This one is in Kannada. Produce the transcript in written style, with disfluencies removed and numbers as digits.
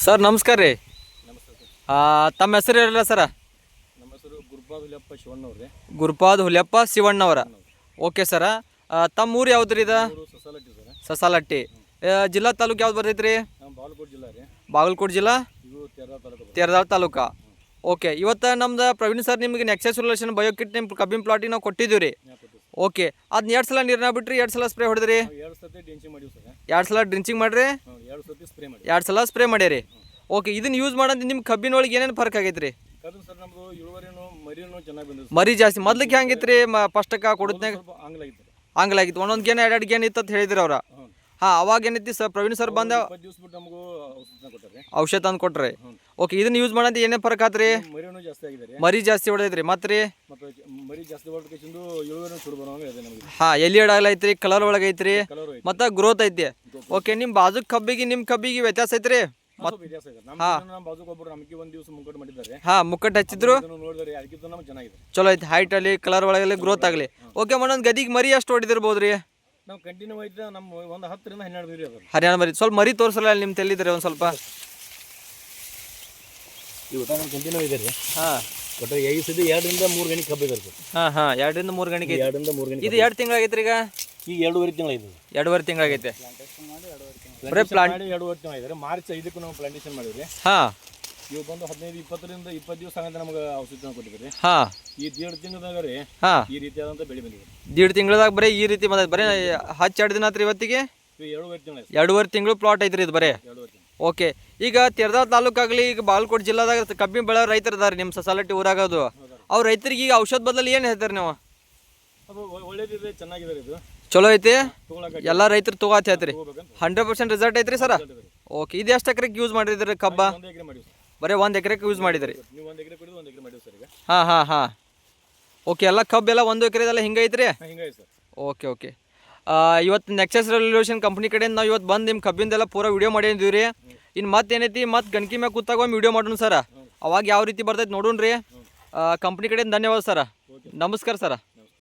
ಸರ್ ನಮಸ್ಕಾರ ರೀ. ನಮಸ್ತೆ ಸರ್. ತಮ್ಮ ಹೆಸರು ಹೇಳಿಲ್ಲ ಸರ? ನಮ್ಮ ಹೆಸರು ಗುರುಪಾದ್ ಹುಲಿಯಪ್ಪ ಶಿವಣ್ಣವ್ರಿ. ಗುರುಪಾದ್ ಹುಲಿಯಪ್ಪ ಶಿವಣ್ಣವರ. Okay sir. ತಮ್ಮ ಊರು ಯಾವ್ದು ರೀ ಇದು? ಸಸಾಲಟ್ಟಿ ಸರ್. ಸಸಾಲಟ್ಟಿ. ಜಿಲ್ಲಾ ತಾಲೂಕು ಯಾವ್ದು ಬರ್ತೈತೆ ರೀ? ನಮ್ಮ ಬಾಗಲಕೋಟೆ ಜಿಲ್ಲಾ ರೀ. ಬಾಗಲಕೋಟೆ ಜಿಲ್ಲಾ ಇದು ತೆರದಾಳ ತಾಲೂಕು. ತೆರದಾಳ ತಾಲೂಕು. ಓಕೆ, ಇವತ್ತು ನಮ್ದು ಪ್ರವೀಣ್ ಸರ್ ನಿಮಗೆ ನೆಕ್ಸಸ್ ಸೊಲ್ಯೂಷನ್ ಬಯೋಕಿಟ್ ನಿಮ್ಮ ಕಬ್ಬಿನ ಪ್ಲಾಟಿಗೆ ನಾವು ಕೊಟ್ಟಿದ್ದೀವಿ ರೀ. ಓಕೆ, ಅದನ್ನ 2 ಸಲ ನೀರನ್ನ ಬಿಟ್ರಿ, 2 ಸಲ ಸ್ಪ್ರೇ ಹೊಡೆದ್ರಿ? 2 ಸತಿ ಡ್ರಿಂಚಿಂಗ್ ಮಾಡಿವಿ ಸರ್. 2 ಸಲ ಡ್ರಿಂಚಿಂಗ್ ಮಾಡಿರಿ, 2 ಸತಿ ಸ್ಪ್ರೇ ಮಾಡಿ, 2 ಸಲ ಸ್ಪ್ರೇ ಮಾಡ್ಯಾರಿ. ಓಕೆ, ಇದನ್ನ ಯೂಸ್ ಮಾಡೋದು ನಿಮ್ಮ ಕಬ್ಬಿನೊಳಗೆ ಏನೇನು ಫರ್ಕ್ ಆಗೈತೆ ರೀ? ಕಬ್ಬು ಸರ್ ನಮ್ಮದು ಇಳುವರಿನೂ ಮರಿನೂ ಚೆನ್ನಾಗಿ ಬಂದಿದೆ. ಮರಿ ಜಾಸ್ತಿ ಮೊದ್ಲಿಗೆ ಹೆಂಗಿತ್ತು ರೀ? ಫಸ್ಟಕ್ಕೆ ಕೊಡುತ್ತನಾಗ ಸ್ವಲ್ಪ ಆಂಗ್ಲಾಗಿತ್ತು ರೀ. ಹಂಗಲಾಗಿತ್ತು, ಒಂದೊಂದು ಗೇನ್ 2 ಗೇನ್ ಇತ್ತು ಅಂತ ಹೇಳಿದ್ರು ಅವ್ರ. ಹಾಂ, ಅವಾಗ ಏನೈತಿ ಸರ್ ಪ್ರವೀಣ್ ಸರ್ ಬಂದ 20 ದಿವಸ ಬಿಟ್ಟು ನಮಗೂ ಔಷಧ ಕೊಟ್ಟಾರೆ. ಔಷಧ ತಂದು ಕೊಟ್ರಿ. ಓಕೆ, ಇದನ್ನ ಯೂಸ್ ಮಾಡೋದು ಏನೇ ಫರ್ಕ್ ಆತ್ರಿ? ಮರಿನೂ ಜಾಸ್ತಿ ಆಗಿದೆ ರೀ. ಮರಿ ಜಾಸ್ತಿ ಹೊಡೆದ್ರಿ ಮತ್ತೆ ರೀ? ಮತ್ತು ಮರಿ ಜಾಸ್ತಿ ಹೊಡೆದಕ್ಕಿಂದು ಇಳುವರಿನೂ ಚೂರು ಬರೋಂಗೆ ಇದೆ ನಮಗೆ. ಹಾಂ, ಎಲ್ಲಿ ಐತ್ರಿ, ಕಲರ್ ಒಳಗೆ ಐತ್ರಿ, ಕಲರ್ ಐತಿ ಮತ್ತು ಗ್ರೋತ್ ಐತಿ. ಓಕೆ, ನಿಮ್ಮ ಬಾಜು ಕಬ್ಬಿಗೆ ನಿಮ್ಮ ಕಬ್ಬಿಗೆ ವ್ಯತ್ಯಾಸ ಐತ್ರಿ? ಸ್ವಲ್ಪ ವ್ಯತ್ಯಾಸ ಇದೆ. ನಮ್ಮ ಬಾಜುಗೆ ಒಬ್ಬರು ನಮಗೆ ಒಂದು ದಿವಸ ಮುಂಕಟ್ಟು ಮಾಡಿದ್ದಾರೆ. ಹಾಂ, ಮುಕ್ಕಟ್ಟು ಹಚ್ಚಿದ್ರು, ನೋಡಿದ್ರೆ ಅದಕ್ಕಿಂತ ನಮ್ಗೆ ಚೆನ್ನಾಗಿದೆ. ಚಲೋ ಐತಿ. ಹೈಟಲ್ಲಿ ಕಲರ್ ಒಳಗಲ್ಲಿ ಗ್ರೋತ್ ಆಗಲಿ. ಓಕೆ, ಒಂದೊಂದು ಗದಿಗೆ ಮರಿ ಎಷ್ಟು ಹೊಡಿದಿರ್ಬೋದು ರೀ? ನಾವು ಕಂಟಿನ್ಯೂ ಐತೆ ನಮ್ಮ ಒಂದು 10 ರಿಂದ 12 ಮರಿ ಅದ. ಹರಿಯಾಣ ಮರಿ ಸ್ವಲ್ಪ ಮರಿ ತೋರಿಸಲ್ಲ ನಿಮ್ಮ ತೆಲ್ಲಿದ್ರೆ ಒಂದು ಸ್ವಲ್ಪ. ಈ ಊಟ ನಮ್ಮ ಕಂಟಿನ್ಯೂ ಇದೆ ರೀ. ಹಾಂ, ಒಟ್ಟು 5 ಸತಿ 2 ರಿಂದ 3 ಗಣಿ ಕಬ್ಬು ಇದೆ ಸರ್. ಹಾಂ ಹಾಂ, 2 ರಿಂದ 3 ಗಣಿಗೆ. 2 ರಿಂದ 3 ಗಣಿ ಇದು 2 ತಿಂಗಳಾಗೈತ್ರಿ ಈಗ? ಈಗ 2.5 ತಿಂಗಳಾಗಿದೆ. 2.5 ತಿಂಗಳಾಗೈತೆ. ಬರೀ ಪ್ಲಾಂಟ್ ಮಾಡಿ 2.5 ತಿಂಗಳಾಗಿದೆ. ಮಾರ್ಚ್ 5ಕ್ಕೆ ನಾವು ಪ್ಲಾಂಟೇಶನ್ ಮಾಡಿದ್ರಿ. ಹಾಂ, ಇವು ಬಂದು 15-20 ರಿಂದ 20 ದಿವಸ ಆಗಂತ ನಮಗೆ ಔಷಧ ಕೊಟ್ಟಿದ್ರಿ. ಹಾಂ, ಈ 1.5 ತಿಂಗಳದಾಗ ರೀ ಹಾಂ, ಈ ರೀತಿಯಾದಂಥ ಬೆಳೆ ಬಂದಿದೆ. 1.5 ತಿಂಗಳದಾಗ ಬರೀ ಈ ರೀತಿ ಬಂದೈತೆ. ಬರೀ 2 ದಿನ ಆತ್ರಿ ಇವತ್ತಿಗೆ? ಈಗ 2.5 ತಿಂಗಳು 2.5 ತಿಂಗಳು ಪ್ಲಾಟ್ ಐತ್ರಿ ಇದು ಬರೀ. 2.5 ತಿಂಗಳು. ಓಕೆ, ಈಗ ತೆರದಾಳ ತಾಲೂಕಾಗಲಿ, ಈಗ ಬಾಗಲಕೋಟೆ ಜಿಲ್ಲಾದಾಗ ಕಬ್ಬಿನ ಬೆಳೆ ರೈತರು ಇದಾರೆ ನಿಮ್ಮ ಸಸಾಲಟ್ಟಿ ಊರಾಗದು. ಅವ್ರ ರೈತರಿಗೆ ಈಗ ಔಷಧ ಬದಲು ಏನು ಹೇಳ್ತಾರೆ ನೀವು? ಅದು ಒಳ್ಳೇದಿದೆ, ಚೆನ್ನಾಗಿದೆ ಇದು, ಚಲೋ ಐತಿ. ತೊಗೊಳಕ್ಕೆ ಎಲ್ಲ ರೈತರು ತಗೋತ ಹೇಳ್ತೀರಿ? ತಗೋಬೇಕಂತ 100% ರಿಸಲ್ಟ್ ಐತ್ರಿ ಸರ? ಓಕೆ, ಇದು ಎಷ್ಟು ಎಕರೆಗೆ ಯೂಸ್ ಮಾಡಿದ್ರಿ ಕಬ್ಬ? 1 ಎಕರೆ ಮಾಡಿವಿ ಸರ್. ಬರೀ 1 ಎಕರೆಗೆ ಯೂಸ್ ಮಾಡಿದ್ರಿ? ನೀವು 1 ಎಕರೆ ಕೊಡಿದು 1 ಎಕರೆ ಮಾಡಿವಿ ಸರ್ ಈಗ. ಹಾಂ ಹಾಂ ಹಾಂ. ಓಕೆ, ಎಲ್ಲ ಕಬ್ಬೆಲ್ಲ 1 ಎಕರೆದೆಲ್ಲ ಹಿಂಗೈತ್ರಿ? ಹಿಂಗಾಗಿ ಸರ್. Okay okay. ಇವತ್ತು ನೆಕ್ಸಸ್ ರೆವಲ್ಯೂಷನ್ ಕಂಪ್ನಿ ಕಡೆಯಿಂದ ನಾವು ಇವತ್ತು ಬಂದು ನಿಮ್ಮ ಕಬ್ಬಿಂದೆಲ್ಲ ಪೂರಾ ವಿಡಿಯೋ ಮಾಡಿದ್ದೀವಿ ರೀ. ಇನ್ನು ಮತ್ತೆ ಏನೈತಿ, ಮತ್ತೆ ಗಣಕಿ ಮ್ಯಾಗ ಕೂತಾಗ ಒಂದು ವಿಡಿಯೋ ಮಾಡೋಣ ಸರ. ಅವಾಗ ಯಾವ ರೀತಿ ಬರ್ತೈತೆ ನೋಡೋಣ ರೀ. ಕಂಪ್ನಿ ಕಡೆಯಿಂದ ಧನ್ಯವಾದ ಸರ. ನಮಸ್ಕಾರ ಸರ.